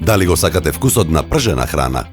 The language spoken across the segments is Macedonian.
Дали го сакате вкусот на пржена храна?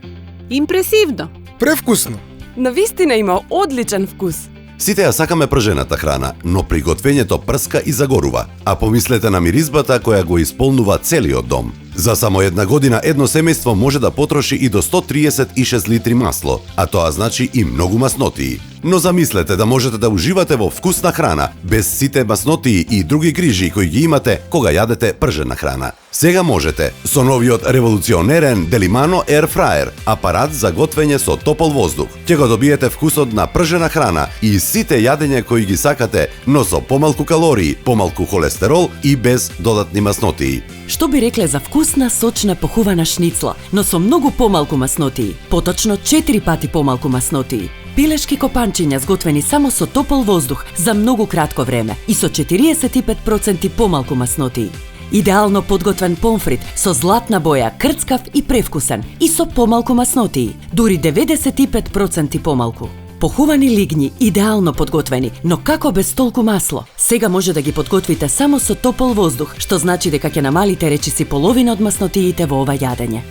Импресивно. Превкусно. Навистина има одличен вкус. Сите ја сакаме пржената храна, но при готвењето прска и загорува. А помислете на миризбата која го исполнува целиот дом. За само една година едно семејство може да потроши и до 136 литри масло, а тоа значи и многу маснотии. Но замислете да можете да уживате во вкусна храна, без сите маснотии и други грижи кои ги имате кога јадете пржена храна. Сега можете со новиот револуционерен Деlimano Air Fryer, апарат за готвење со топол воздух. Ќе го добиете вкусот на пржена храна и сите јадења кои ги сакате, но со помалку калории, помалку холестерол и без додатни маснотии. Што би рекле за вкусна, сочна, похувана шницла, но со многу помалку маснотии, поточно 4 пати помалку маснотии. Пилешки копанчиња сготвени само со топол воздух за многу кратко време и со 45% помалку маснотии. Идеално подготвен помфрит со златна боја, крцкав и превкусен и со помалку маснотии, дури 95% помалку. Похувани лигњи, идеално подготвени, но како без толку масло? Сега може да ги подготвите само со топол воздух, што значи дека ќе намалите речиси половина од маснотиите во ова јадење.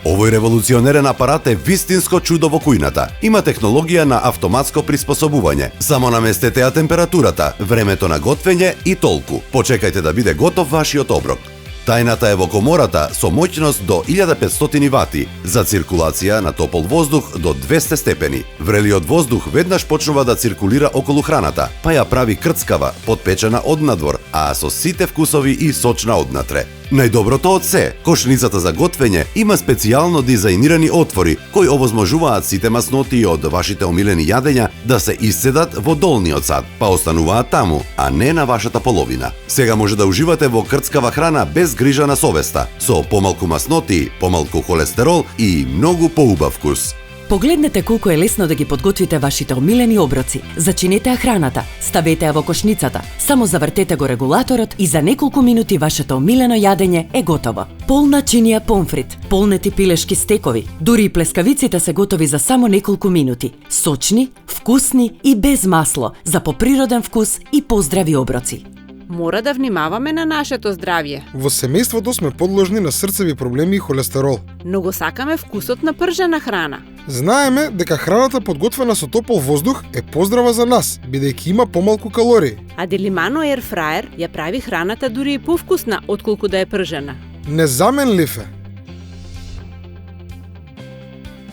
Овој револуционерен апарат е вистинско чудо во кујната. Има технологија на автоматско приспособување. Само наместете ја температурата, времето на готвење и толку. Почекајте да биде готов вашиот оброк. Тајната е во комората со моќност до 1500 вати за циркулација на топол воздух до 200 степени. Врелиот воздух веднаш почнува да циркулира околу храната, па ја прави крцкава, подпечена однадвор, а со сите вкусови и сочна однатре. Најдоброто од се, кошницата за готвење има специјално дизајнирани отвори кои овозможуваат сите маснотии од вашите омилени јадења да се исцедат во долниот сад, па остануваат таму, а не на вашата половина. Сега може да уживате во крцкава храна без грижа на совеста, со помалку маснотии, помалку холестерол и многу поубав вкус. Погледнете колку е лесно да ги подготвите вашите омилени оброци. Зачинете ја храната, ставете ја во кошницата, само завртете го регулаторот и за неколку минути вашето омилено јадење е готово. Полна чинија помфрит, полнети пилешки стекови, дури и плескавиците се готови за само неколку минути. Сочни, вкусни и без масло, за поприроден вкус и поздрави оброци. Мора да внимаваме на нашето здравје. Во семејството сме подложни на срцеви проблеми и холестерол. Но го сакаме вкусот на пржена храна. Знаеме дека храната подготвена со топол воздух е поздрава за нас, бидејќи има помалку калории. А Delimano Air Fryer ја прави храната дури и повкусна отколку да е пржена. Незаменлив е.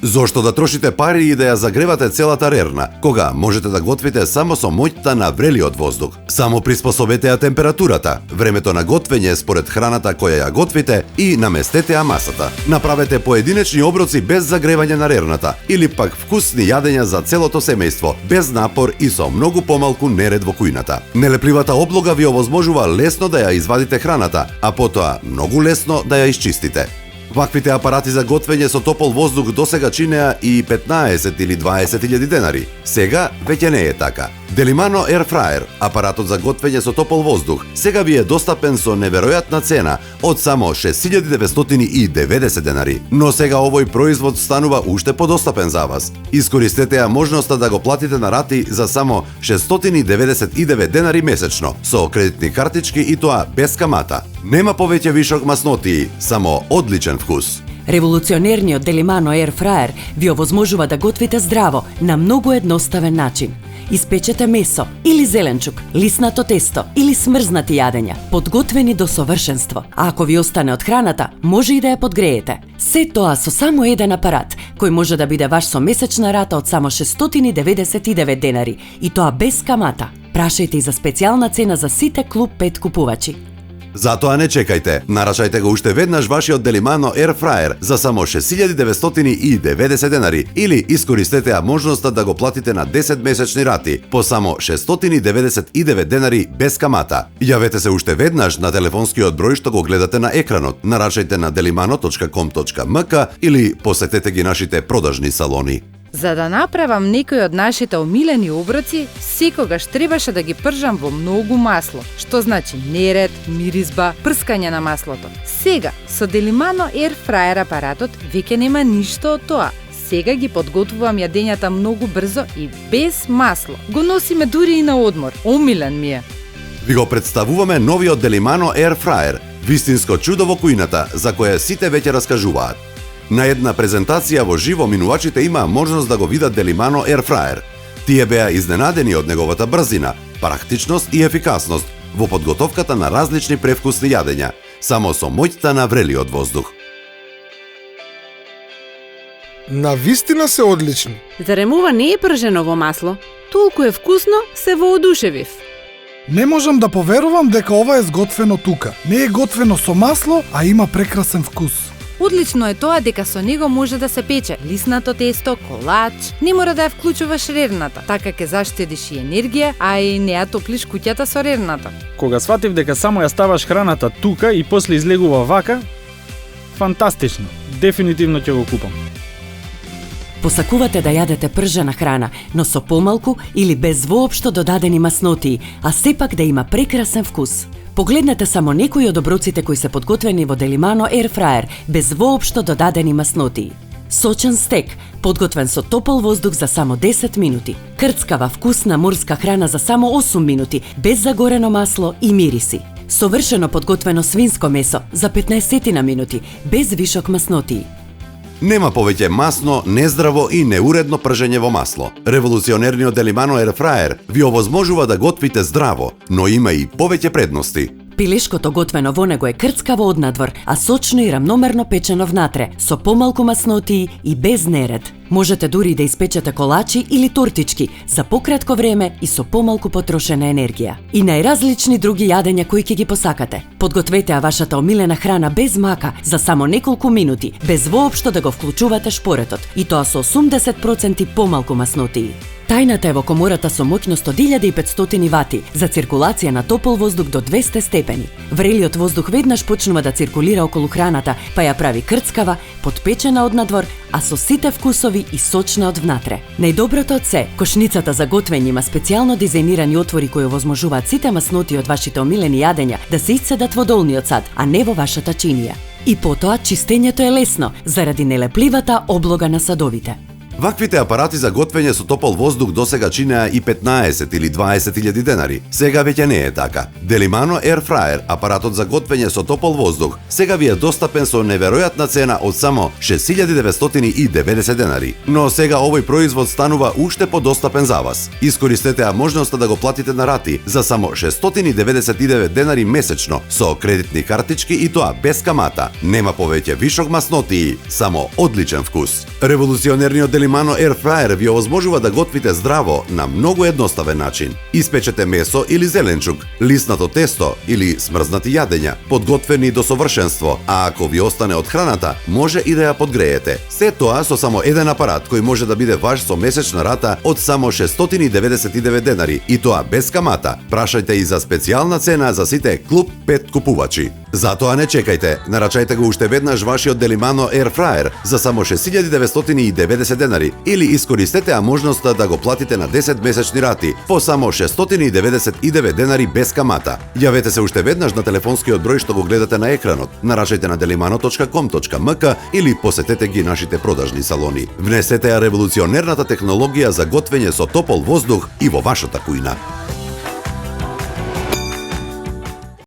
Зошто да трошите пари и да ја загревате целата рерна, кога можете да готвите само со моќта на врелиот воздух? Само приспособете ја температурата, времето на готвење според храната која ја готвите и наместете ја масата. Направете поединечни оброци без загревање на рерната или пак вкусни јадења за целото семејство, без напор и со многу помалку неред во кујната. Нелепливата облога ви овозможува лесно да ја извадите храната, а потоа многу лесно да ја исчистите. Ваквите апарати за готвење со топол воздух досега чинеа и 15 или 20.000 денари. Сега веќе не е така. Delimano Air Fryer, апаратот за готвење со топол воздух, сега ви е достапен со неверојатна цена од само 6.990 денари. Но сега овој производ станува уште подостапен за вас. Искористете ја можноста да го платите на рати за само 699 денари месечно, со кредитни картички и тоа без камата. Нема повеќе вишок маснотии, само одличен вкус. Револуционерниот Delimano Air Fryer ви овозможува да готвите здраво на многу едноставен начин. Испечете месо или зеленчук, лиснато тесто или смрзнати јадења, подготвени до совршенство. А ако ви остане од храната, може и да ја подгреете. Се тоа со само еден апарат, кој може да биде ваш со месечна рата од само 699 денари, и тоа без камата. Прашајте и за специјална цена за сите Клуб 5 купувачи. Затоа не чекајте, нарачајте го уште веднаш вашиот Delimano Air Fryer за само 6.990 денари или искористете ја можноста да го платите на 10 месечни рати по само 699 денари без камата. Јавете се уште веднаш на телефонскиот број што го гледате на екранот. Нарачајте на delimano.com.mk или посетете ги нашите продажни салони. За да направам некој од нашите омилени оброци, секогаш требаше да ги пржам во многу масло, што значи неред, миризба, прскање на маслото. Сега, со Delimano Air Fryer апаратот, веќе нема ништо од тоа. Сега ги подготвувам јадењата многу брзо и без масло. Го носиме дури и на одмор. Омилен ми е. Ви го представуваме новиот Delimano Air Fryer. Вистинско чудо во кујната, за кое сите веќе раскажуваат. На една презентација во живо минувачите имаа можност да го видат Делимано Air Fryer. Тие беа изненадени од неговата брзина, практичност и ефикасност во подготовката на различни превкусни јадења, само со моќта на врелиот воздух. На вистина се одлични. Зарем ова не е пржено во масло? Толку е вкусно, се воодушевив. Не можам да поверувам дека ова е сготвено тука. Не е готвено со масло, а има прекрасен вкус. Одлично е тоа дека со него може да се пече лиснато тесто, колач, не мора да ја вклучуваш рерната, така ќе заштедиш и енергија, а и не ја топлиш куќата со рерната. Кога сватив дека само ја ставаш храната тука и после излегува вака, фантастично. Дефинитивно ќе го купам. Посакувате да јадете пржена храна, но со помалку или без воопшто додадени маснотии, а сепак да има прекрасен вкус. Погледнете само некои од оброците кои се подготвени во Делимано Air Fryer, без воопшто додадени маснотии. Сочен стек, подготвен со топол воздух за само 10 минути. Крцкава, вкусна морска храна за само 8 минути, без загорено масло и мириси. Совршено подготвено свинско месо за 15 минути, без вишок маснотии. Нема повеќе масно, нездраво и неуредно пржење во масло. Револуционерниот Делимано Air Fryer ви овозможува да готвите здраво, но има и повеќе предности. Пилешкото готвено во него е крцкаво однадвор, а сочно и рамномерно печено внатре, со помалку маснотии и без неред. Можете дури да испечете колачи или тортички за пократко време и со помалку потрошена енергија. И најразлични други јадења кои ќе ги посакате. Подгответе ја вашата омилена храна без мака за само неколку минути, без воопшто да го вклучувате шпоретот, и тоа со 80% помалку маснотии. Тајната е во комората со моќност од 1500 вати за циркулација на топол воздух до 200 степени. Врелиот воздух веднаш почнува да циркулира околу храната, па ја прави крцкава, подпечена однадвор, а со сите вкусови и сочна од внатре. Најдоброто од се, кошницата за готвење има специјално дизајнирани отвори кои овозможуваат сите масноти од вашите омилени јадења да се исцедат во долниот сад, а не во вашата чинија. И потоа чистењето е лесно заради нелепливата облога на садовите. Ваквите апарати за готвење со топол воздух досега чинеа и 15 или 20.000 денари. Сега веќе не е така. Делимано Air Fryer, апаратот за готвење со топол воздух, сега ви е достапен со неверојатна цена од само 6.990 денари. Но сега овој производ станува уште подостапен за вас. Искористете ја можноста да го платите на рати за само 699 денари месечно со кредитни картички и тоа без камата. Нема повеќе вишок маснотии, само одличен вкус. Револуционерниот Делимано Air Fryer ви овозможува да готвите здраво на многу едноставен начин. Испечете месо или зеленчук, лиснато тесто или смрзнати јадења, подготвени до совршенство, а ако ви остане од храната, може и да ја подгреете. Се тоа со само еден апарат кој може да биде ваш со месечна рата од само 699 денари, и тоа без камата. Прашајте и за специјална цена за сите Клуб 5 купувачи. Затоа не чекајте, нарачајте го уште веднаш вашиот Делимано Air Fryer за само 6.990 денари или искористете ја можноста да го платите на 10 месечни рати по само 699 денари без камата. Јавете се уште веднаш на телефонскиот број што го гледате на екранот. Нарачајте на delimano.com.mk или посетете ги нашите продажни салони. Внесете ја револуционерната технологија за готвење со топол воздух и во вашата кујна.